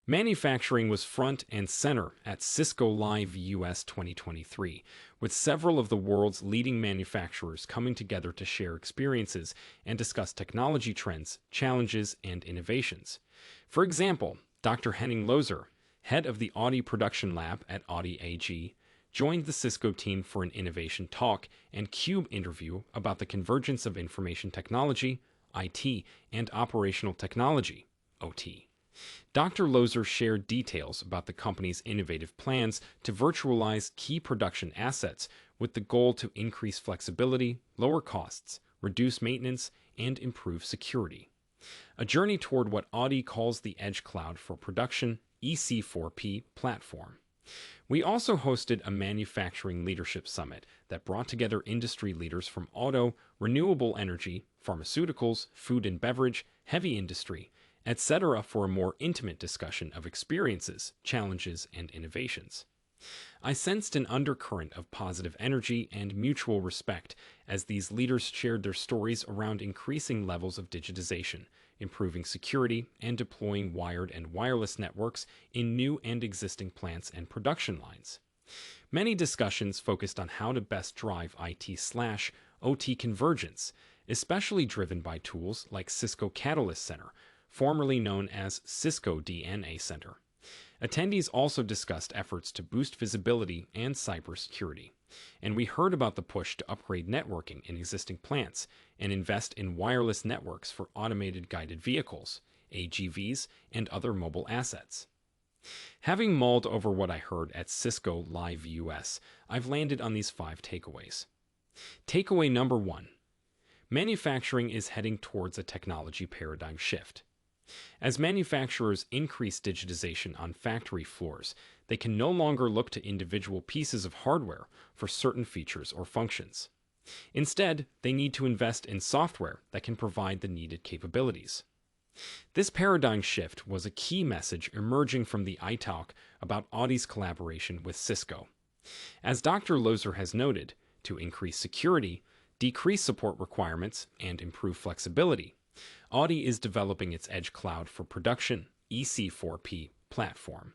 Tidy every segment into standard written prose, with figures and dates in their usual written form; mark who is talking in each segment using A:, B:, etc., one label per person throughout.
A: Manufacturing was front and center at Cisco Live US 2023, with several of the world's leading manufacturers coming together to share experiences and discuss technology trends, challenges, and innovations. For example, Dr. Henning Loser, head of the Audi production lab at Audi AG, joined the Cisco team for an innovation talk and CUBE interview about the convergence of information technology, IT, and operational technology, OT. Dr. Lozer shared details about the company's innovative plans to virtualize key production assets with the goal to increase flexibility, lower costs, reduce maintenance, and improve security. A journey toward what Audi calls the Edge Cloud for Production EC4P platform. We also hosted a manufacturing leadership summit that brought together industry leaders from auto, renewable energy, pharmaceuticals, food and beverage, heavy industry, etc. for a more intimate discussion of experiences, challenges, and innovations. I sensed an undercurrent of positive energy and mutual respect as these leaders shared their stories around increasing levels of digitization, improving security, and deploying wired and wireless networks in new and existing plants and production lines. Many discussions focused on how to best drive IT/OT convergence, especially driven by tools like Cisco Catalyst Center, formerly known as Cisco DNA Center. Attendees also discussed efforts to boost visibility and cybersecurity, and we heard about the push to upgrade networking in existing plants and invest in wireless networks for automated guided vehicles, AGVs, and other mobile assets. Having mulled over what I heard at Cisco Live US, I've landed on these 5 takeaways. Takeaway number 1. Manufacturing is heading towards a technology paradigm shift. As manufacturers increase digitization on factory floors, they can no longer look to individual pieces of hardware for certain features or functions. Instead, they need to invest in software that can provide the needed capabilities. This paradigm shift was a key message emerging from the iTalk about Audi's collaboration with Cisco. As Dr. Lozer has noted, to increase security, decrease support requirements, and improve flexibility, Audi is developing its Edge Cloud for Production EC4P platform.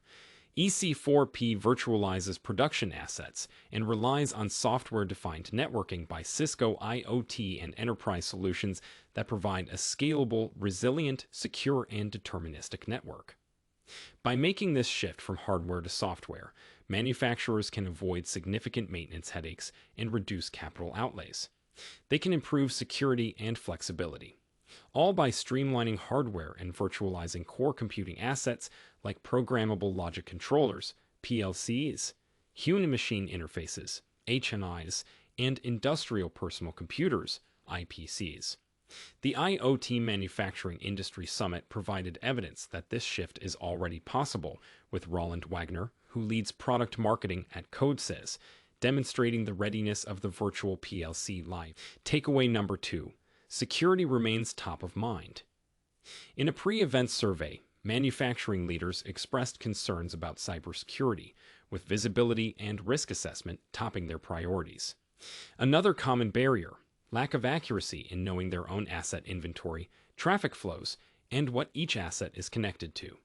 A: EC4P virtualizes production assets and relies on software-defined networking by Cisco IoT and enterprise solutions that provide a scalable, resilient, secure, and deterministic network. By making this shift from hardware to software, manufacturers can avoid significant maintenance headaches and reduce capital outlays. They can improve security and flexibility, all by streamlining hardware and virtualizing core computing assets like programmable logic controllers, PLCs, human-machine interfaces, HMIs, and industrial personal computers, IPCs. The IoT Manufacturing Industry Summit provided evidence that this shift is already possible, with Roland Wagner, who leads product marketing at CodeSys, demonstrating the readiness of the virtual PLC Live. Takeaway number 2. Security remains top of mind. In a pre-event survey, manufacturing leaders expressed concerns about cybersecurity, with visibility and risk assessment topping their priorities. Another common barrier: lack of accuracy in knowing their own asset inventory, traffic flows, and what each asset is connected to.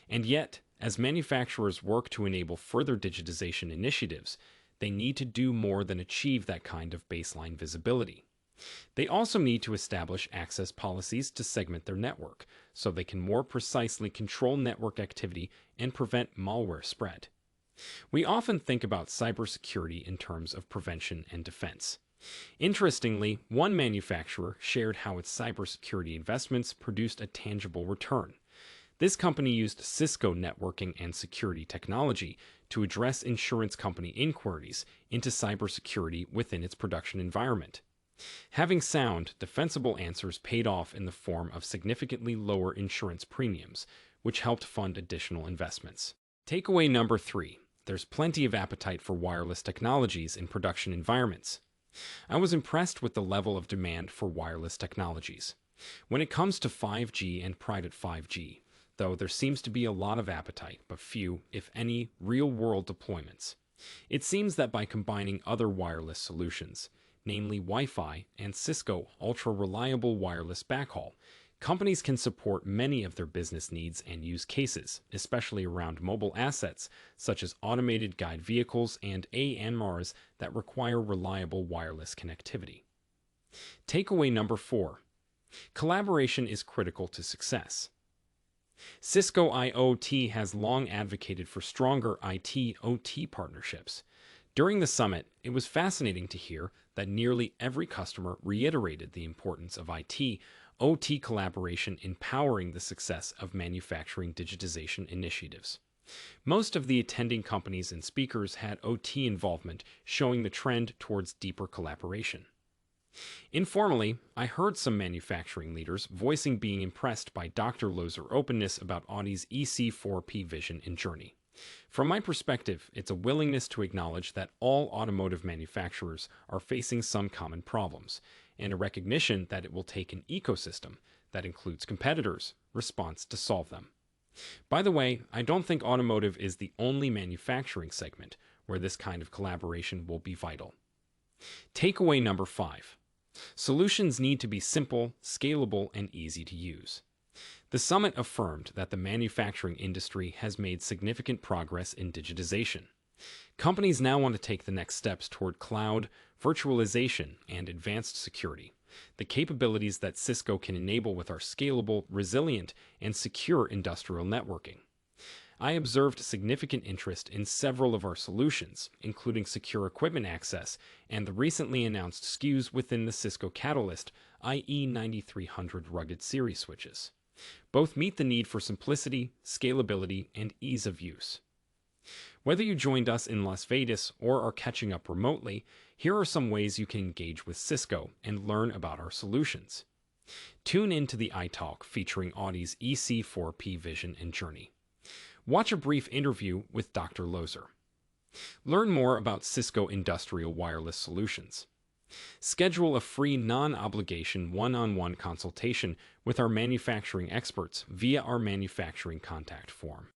A: And yet, as manufacturers work to enable further digitization initiatives, they need to do more than achieve that kind of baseline visibility. They also need to establish access policies to segment their network, so they can more precisely control network activity and prevent malware spread. We often think about cybersecurity in terms of prevention and defense. Interestingly, one manufacturer shared how its cybersecurity investments produced a tangible return. This company used Cisco networking and security technology to address insurance company inquiries into cybersecurity within its production environment. Having sound, defensible answers paid off in the form of significantly lower insurance premiums, which helped fund additional investments. Takeaway number 3. There's plenty of appetite for wireless technologies in production environments. I was impressed with the level of demand for wireless technologies. When it comes to 5G and private 5G, though, there seems to be a lot of appetite, but few, if any, real-world deployments. It seems that by combining other wireless solutions, namely Wi-Fi and Cisco ultra-reliable wireless backhaul, Companies can support many of their business needs and use cases, especially around mobile assets such as automated guide vehicles and ANMRs that require reliable wireless connectivity. Takeaway number 4. Collaboration is critical to success. Cisco IoT has long advocated for stronger IT-OT partnerships. During the summit, it was fascinating to hear that nearly every customer reiterated the importance of IT-OT collaboration in powering the success of manufacturing digitization initiatives. Most of the attending companies and speakers had OT involvement, showing the trend towards deeper collaboration. Informally, I heard some manufacturing leaders voicing being impressed by Dr. Loeser's openness about Audi's EC4P vision and journey. From my perspective, it's a willingness to acknowledge that all automotive manufacturers are facing some common problems, and a recognition that it will take an ecosystem that includes competitors' response to solve them. By the way, I don't think automotive is the only manufacturing segment where this kind of collaboration will be vital. Takeaway number 5. Solutions need to be simple, scalable, and easy to use. The summit affirmed that the manufacturing industry has made significant progress in digitization. Companies now want to take the next steps toward cloud, virtualization, and advanced security, the capabilities that Cisco can enable with our scalable, resilient, and secure industrial networking. I observed significant interest in several of our solutions, including secure equipment access and the recently announced SKUs within the Cisco Catalyst IE9300 rugged series switches. Both meet the need for simplicity, scalability, and ease of use. Whether you joined us in Las Vegas or are catching up remotely, here are some ways you can engage with Cisco and learn about our solutions. Tune in to the iTalk featuring Audi's EC4P vision and journey. Watch a brief interview with Dr. Loeser. Learn more about Cisco Industrial Wireless Solutions. Schedule a free non-obligation one-on-one consultation with our manufacturing experts via our manufacturing contact form.